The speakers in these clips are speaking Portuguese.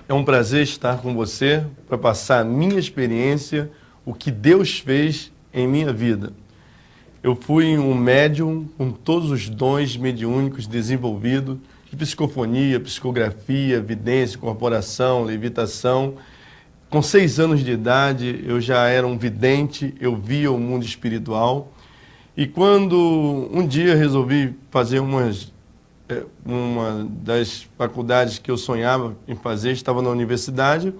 É um prazer estar com você para passar a minha experiência, o que Deus fez em minha vida. Eu fui um médium com todos os dons mediúnicos desenvolvidos, de psicofonia, psicografia, vidência, incorporação, levitação. Com 6 anos de idade, eu já era um vidente, eu via o mundo espiritual. E quando um dia resolvi fazer uma das faculdades que eu sonhava em fazer, estava na universidade,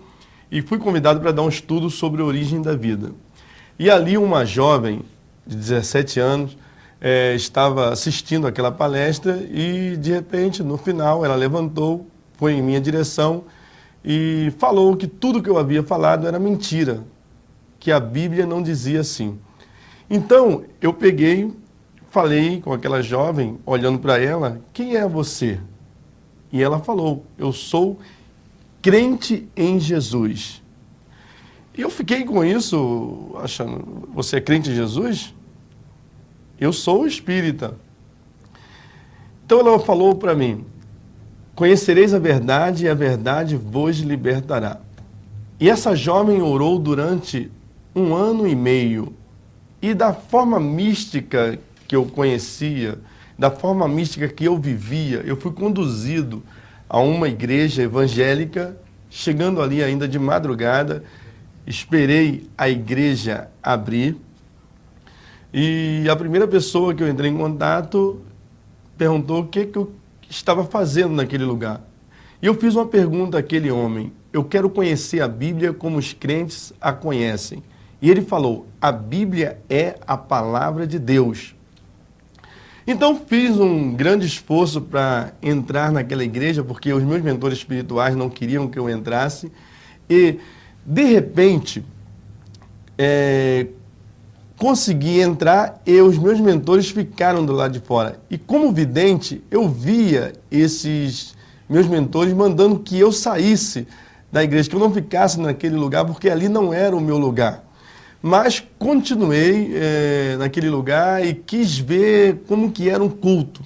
e fui convidado para dar um estudo sobre a origem da vida. E ali uma jovem de 17 anos estava assistindo aquela palestra e, de repente, no final, ela levantou, foi em minha direção e falou que tudo que eu havia falado era mentira, que a Bíblia não dizia assim. Então, eu peguei, falei com aquela jovem, olhando para ela, quem é você? E ela falou, eu sou crente em Jesus. E eu fiquei com isso, achando, você é crente em Jesus? Eu sou espírita. Então ela falou para mim, conhecereis a verdade e a verdade vos libertará. E essa jovem orou durante 1 ano e meio. E da forma mística que eu conhecia, da forma mística que eu vivia, eu fui conduzido a uma igreja evangélica, chegando ali ainda de madrugada, esperei a igreja abrir, e a primeira pessoa que eu entrei em contato perguntou o que eu estava fazendo naquele lugar. E eu fiz uma pergunta àquele homem, eu quero conhecer a Bíblia como os crentes a conhecem. E ele falou, a Bíblia é a palavra de Deus. Então fiz um grande esforço para entrar naquela igreja, porque os meus mentores espirituais não queriam que eu entrasse. E, de repente, consegui entrar e os meus mentores ficaram do lado de fora. E como vidente, eu via esses meus mentores mandando que eu saísse da igreja, que eu não ficasse naquele lugar, porque ali não era o meu lugar. Mas continuei naquele lugar e quis ver como que era um culto.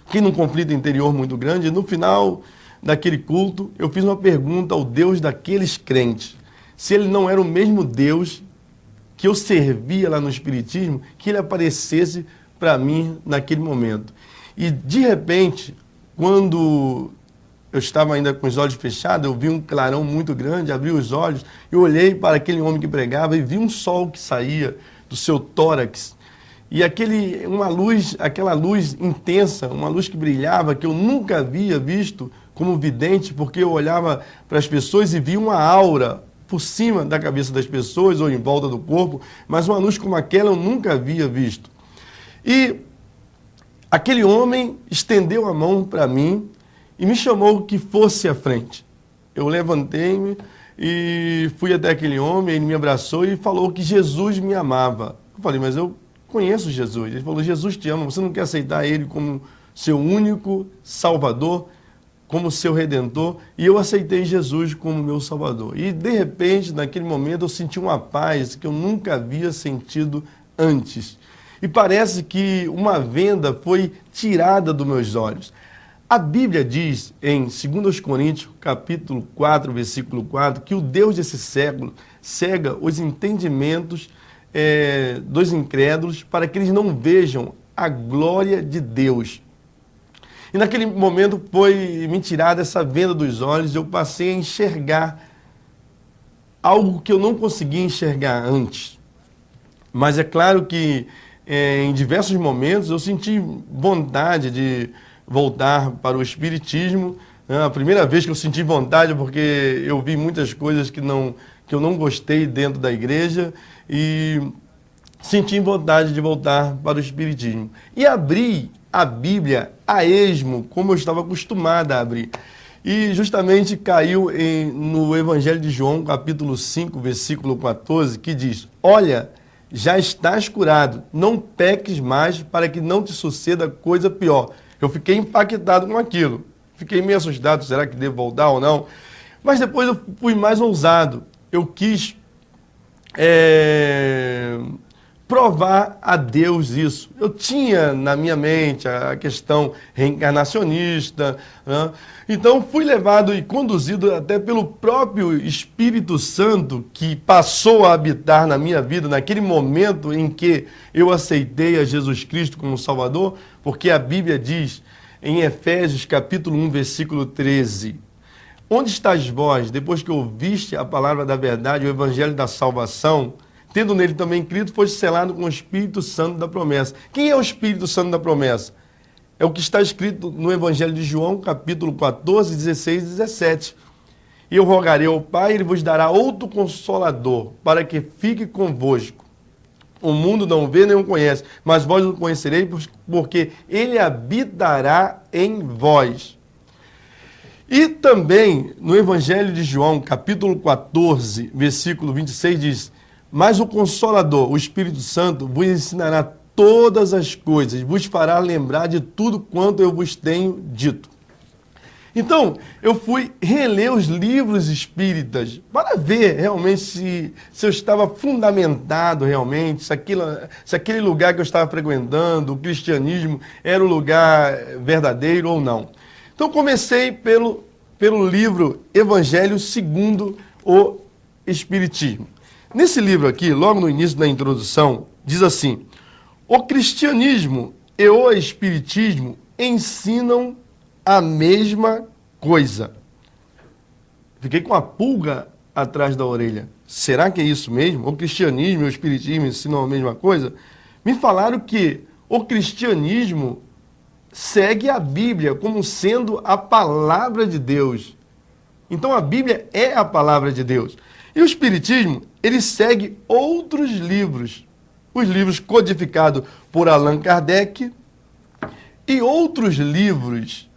Fiquei num conflito interior muito grande e no final daquele culto eu fiz uma pergunta ao Deus daqueles crentes. Se ele não era o mesmo Deus que eu servia lá no Espiritismo, que ele aparecesse para mim naquele momento. E de repente, quando eu estava ainda com os olhos fechados, eu vi um clarão muito grande, abri os olhos, eu olhei para aquele homem que pregava e vi um sol que saía do seu tórax. E aquela luz intensa, uma luz que brilhava, que eu nunca havia visto como vidente, porque eu olhava para as pessoas e via uma aura por cima da cabeça das pessoas ou em volta do corpo, mas uma luz como aquela eu nunca havia visto. E aquele homem estendeu a mão para mim e me chamou que fosse à frente. Eu levantei-me e fui até aquele homem, ele me abraçou e falou que Jesus me amava. Eu falei, mas eu conheço Jesus. Ele falou, Jesus te ama, você não quer aceitar ele como seu único Salvador, como seu Redentor? E eu aceitei Jesus como meu Salvador. E de repente, naquele momento, eu senti uma paz que eu nunca havia sentido antes. E parece que uma venda foi tirada dos meus olhos. A Bíblia diz em 2 Coríntios, capítulo 4, versículo 4, que o Deus desse século cega os entendimentos dos incrédulos para que eles não vejam a glória de Deus. E naquele momento foi me tirada essa venda dos olhos, eu passei a enxergar algo que eu não conseguia enxergar antes. Mas é claro que em diversos momentos eu senti vontade de voltar para o Espiritismo. A primeira vez que eu senti vontade, porque eu vi muitas coisas que eu não gostei dentro da igreja e senti vontade de voltar para o Espiritismo. E abri a Bíblia a esmo, como eu estava acostumado a abrir. E justamente caiu no Evangelho de João, capítulo 5, versículo 14, que diz, olha, já estás curado, não peques mais para que não te suceda coisa pior. Eu fiquei impactado com aquilo, fiquei meio assustado, será que devo voltar ou não? Mas depois eu fui mais ousado, eu quis provar a Deus isso. Eu tinha na minha mente a questão reencarnacionista, né? Então fui levado e conduzido até pelo próprio Espírito Santo que passou a habitar na minha vida naquele momento em que eu aceitei a Jesus Cristo como Salvador, porque a Bíblia diz em Efésios capítulo 1, versículo 13: onde estás vós, depois que ouviste a palavra da verdade, o evangelho da salvação, tendo nele também crido, foste selado com o Espírito Santo da promessa. Quem é o Espírito Santo da promessa? É o que está escrito no Evangelho de João, capítulo 14, 16 e 17. E eu rogarei ao Pai, ele vos dará outro Consolador, para que fique convosco. O mundo não vê nem o conhece, mas vós o conhecereis, porque ele habitará em vós. E também, no Evangelho de João, capítulo 14, versículo 26, diz: mas o Consolador, o Espírito Santo, vos ensinará todas as coisas, vos fará lembrar de tudo quanto eu vos tenho dito. Então, eu fui reler os livros espíritas para ver realmente se eu estava fundamentado realmente, se aquele lugar que eu estava frequentando, o cristianismo, era o lugar verdadeiro ou não. Então, comecei pelo livro Evangelho segundo o Espiritismo. Nesse livro aqui, logo no início da introdução, diz assim: o cristianismo e o espiritismo ensinam a mesma coisa. Fiquei com a pulga atrás da orelha. Será que é isso mesmo? O cristianismo e o espiritismo ensinam a mesma coisa? Me falaram que o cristianismo segue a Bíblia como sendo a palavra de Deus. Então a Bíblia é a palavra de Deus. E o espiritismo, ele segue outros livros. Os livros codificados por Allan Kardec e outros livros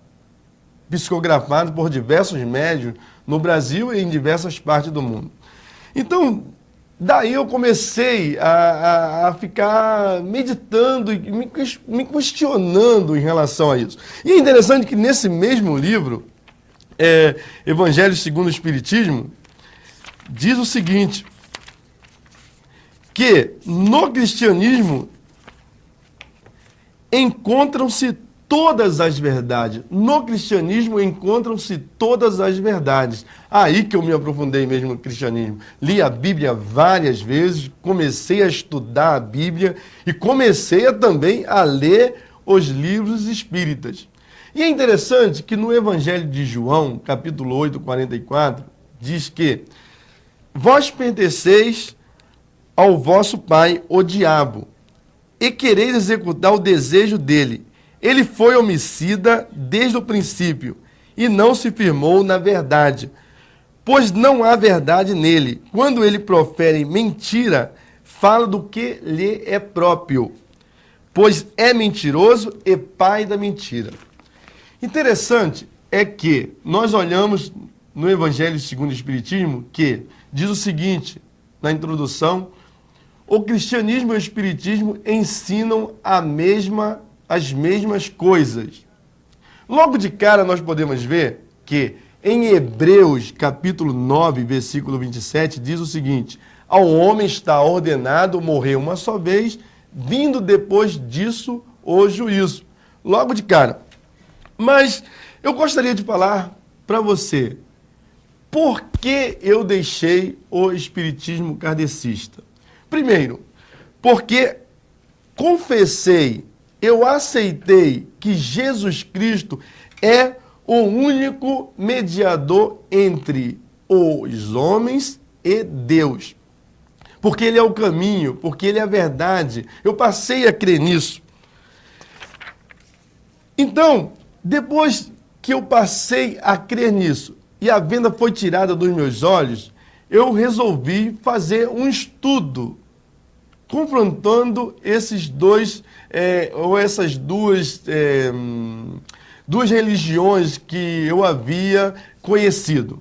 psicografados por diversos médiuns no Brasil e em diversas partes do mundo. Então, daí eu comecei a ficar meditando e me questionando em relação a isso. E é interessante que nesse mesmo livro, Evangelho segundo o Espiritismo, diz o seguinte, que no cristianismo encontram-se todas as verdades. No cristianismo encontram-se todas as verdades. Aí que eu me aprofundei mesmo no cristianismo. Li a Bíblia várias vezes, comecei a estudar a Bíblia e comecei também a ler os livros espíritas. E é interessante que no Evangelho de João, capítulo 8, 44, diz que vós pertenceis ao vosso pai, o diabo, e quereis executar o desejo dele. Ele foi homicida desde o princípio e não se firmou na verdade, pois não há verdade nele. Quando ele profere mentira, fala do que lhe é próprio, pois é mentiroso e pai da mentira. Interessante é que nós olhamos no Evangelho segundo o Espiritismo que diz o seguinte, na introdução: o cristianismo e o espiritismo ensinam as mesmas coisas. Logo de cara nós podemos ver que em Hebreus capítulo 9, versículo 27, diz o seguinte: ao homem está ordenado morrer uma só vez, vindo depois disso o juízo. Logo de cara. Mas eu gostaria de falar para você, por que eu deixei o espiritismo kardecista? Primeiro, porque confessei, eu aceitei que Jesus Cristo é o único mediador entre os homens e Deus. Porque ele é o caminho, porque ele é a verdade. Eu passei a crer nisso. Então, depois que eu passei a crer nisso e a venda foi tirada dos meus olhos, eu resolvi fazer um estudo confrontando esses dois, ou essas duas religiões que eu havia conhecido.